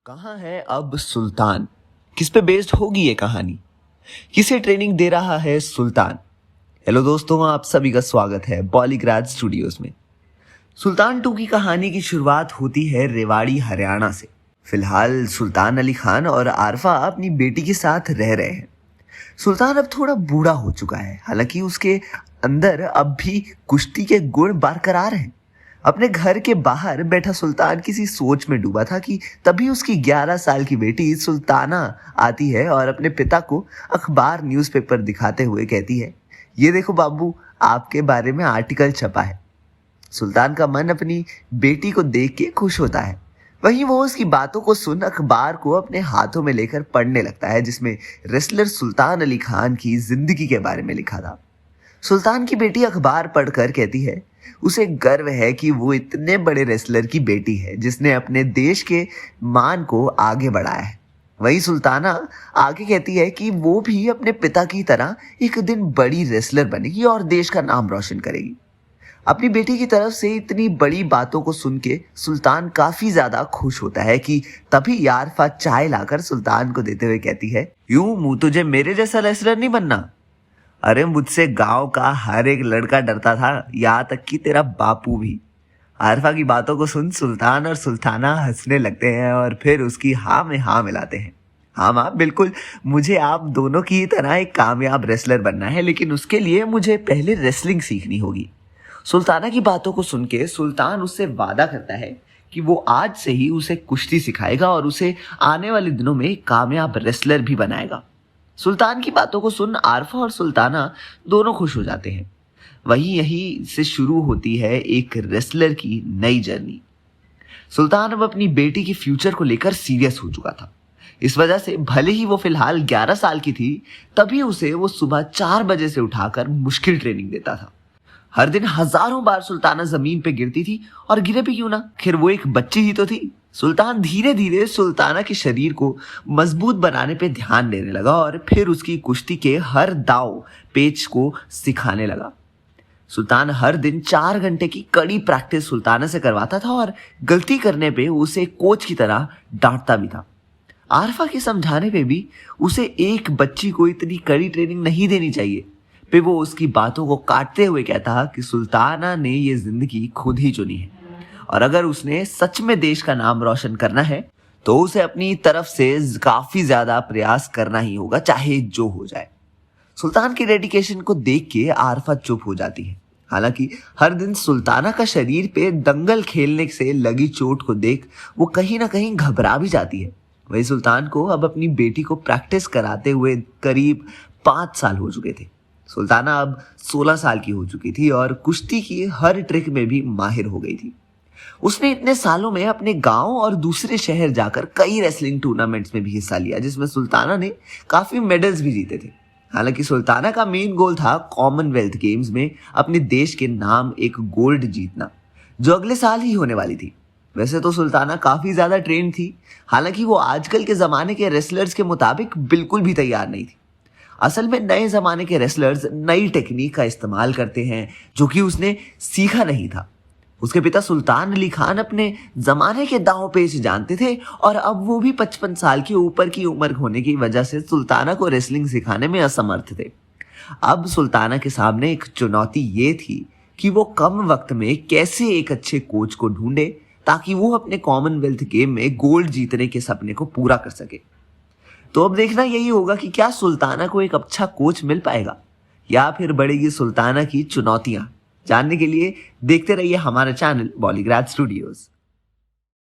कहाँ है अब सुल्तान? किस पे बेस्ड होगी ये कहानी? किसे ट्रेनिंग दे रहा है सुल्तान? हेलो दोस्तों, आप सभी का स्वागत है बॉलीग्राज स्टूडियोज में। सुल्तान 2 की कहानी की शुरुआत होती है रेवाड़ी हरियाणा से। फिलहाल सुल्तान अली खान और आरफा अपनी बेटी के साथ रह रहे हैं। सुल्तान अब थोड़ा बूढ़ा हो चुका है, हालांकि उसके अंदर अब भी कुश्ती के गुण बरकरार हैं। अपने घर के बाहर बैठा सुल्तान किसी सोच में डूबा था कि तभी उसकी 11 साल की बेटी सुल्ताना आती है और अपने पिता को अखबार न्यूज़पेपर दिखाते हुए कहती है, ये देखो बाबू, आपके बारे में आर्टिकल छपा है। सुल्तान का मन अपनी बेटी को देख के खुश होता है। वहीं वो उसकी बातों को सुन अखबार को अपने हाथों में लेकर पढ़ने लगता है, जिसमें रेसलर सुल्तान अली खान की जिंदगी के बारे में लिखा था। सुल्तान की बेटी अखबार पढ़कर कहती है उसे गर्व है कि वो इतने बड़े रेसलर की बेटी है जिसने अपने देश के मान को आगे बढ़ाया है। वहीं सुल्ताना आगे कहती है कि वो भी अपने पिता की तरह एक दिन बड़ी रेसलर बनेगी और देश का नाम रोशन करेगी। अपनी बेटी की तरफ से इतनी बड़ी बातों को सुन के सुल्तान काफी ज्यादा खुश होता है कि तभी आरफा चाय लाकर सुल्तान को देते हुए कहती है, यूं मुंह तुझे मेरे जैसा रेसलर नहीं बनना। अरे मुझसे गांव का हर एक लड़का डरता था, यहाँ तक कि तेरा बापू भी। आरफा की बातों को सुन सुल्तान और सुल्ताना हंसने लगते हैं और फिर उसकी हाँ में हाँ मिलाते हैं। हाँ माँ, बिल्कुल, मुझे आप दोनों की तरह एक कामयाब रेसलर बनना है, लेकिन उसके लिए मुझे पहले रेसलिंग सीखनी होगी। सुल्ताना की बातों को सुन के सुल्तान उससे वादा करता है कि वो आज से ही उसे कुश्ती सिखाएगा और उसे आने वाले दिनों में कामयाब रेसलर भी बनाएगा। सुल्तान की बातों को सुन आरफा और सुल्ताना दोनों खुश हो जाते हैं। वहीं यही से शुरू होती है एक रेसलर की नई जर्नी। सुल्तान अब अपनी बेटी के फ्यूचर को लेकर सीरियस हो चुका था। इस वजह से भले ही वो फिलहाल 11 साल की थी, तभी उसे वो सुबह 4 बजे से उठाकर मुश्किल ट्रेनिंग देता था। हर दिन हजारों बार सुल्ताना जमीन पे गिरती थी, और गिरे भी क्यों ना, खैर वो एक बच्ची ही तो थी। सुल्तान धीरे धीरे सुल्ताना के शरीर को मजबूत बनाने पे ध्यान देने लगा और फिर उसकी कुश्ती के हर दाव पेच को सिखाने लगा। सुल्तान हर दिन 4 घंटे की कड़ी प्रैक्टिस सुल्ताना से करवाता था और गलती करने पे उसे कोच की तरह डांटता भी था। आरफा के समझाने पे भी उसे एक बच्ची को इतनी कड़ी ट्रेनिंग नहीं देनी चाहिए। पे वो उसकी बातों को काटते हुए कहता कि सुल्ताना ने ये जिंदगी खुद ही चुनी है, और अगर उसने सच में देश का नाम रोशन करना है तो उसे अपनी तरफ से काफी ज्यादा प्रयास करना ही होगा, चाहे जो हो जाए। सुल्तान की डेडिकेशन को देख के आरफा चुप हो जाती है। हालांकि हर दिन सुल्ताना का शरीर पे दंगल खेलने से लगी चोट को देख वो कहीं ना कहीं घबरा भी जाती है। वही सुल्तान को अब अपनी बेटी को प्रैक्टिस कराते हुए करीब 5 साल हो चुके थे। सुल्ताना अब 16 साल की हो चुकी थी और कुश्ती की हर ट्रिक में भी माहिर हो गई थी। उसने इतने सालों में अपने गांव और दूसरे शहर जाकर कई रेसलिंग टूर्नामेंट्स में भी हिस्सा लिया, जिसमें सुल्ताना ने काफी मेडल्स भी जीते थे। हालांकि सुल्ताना का मेन गोल था कॉमनवेल्थ गेम्स में अपने देश के नाम एक गोल्ड जीतना, जो अगले साल ही होने वाली थी। वैसे तो सुल्ताना काफी ज्यादा ट्रेन थी, हालांकि वो आजकल के जमाने के रेसलर्स के मुताबिक बिल्कुल भी तैयार नहीं थी। असल में नए जमाने के रेसलर्स नई टेक्निक का इस्तेमाल करते हैं जो कि उसने सीखा नहीं था। उसके पिता सुल्तान अली खान अपने जमाने के दांव पेच जानते थे, और अब वो भी 55 साल के ऊपर की उम्र होने की वजह से सुल्ताना को रेसलिंग सिखाने में असमर्थ थे। अब सुल्ताना के सामने एक चुनौती ये थी कि वो कम वक्त में कैसे एक अच्छे कोच को ढूंढे ताकि वो अपने कॉमनवेल्थ गेम में गोल्ड जीतने के सपने को पूरा कर सके। तो अब देखना यही होगा कि क्या सुल्ताना को एक अच्छा कोच मिल पाएगा या फिर बढ़ेगी सुल्ताना की चुनौतियां। जानने के लिए देखते रहिए हमारा चैनल बॉलीग्राज स्टूडियोज।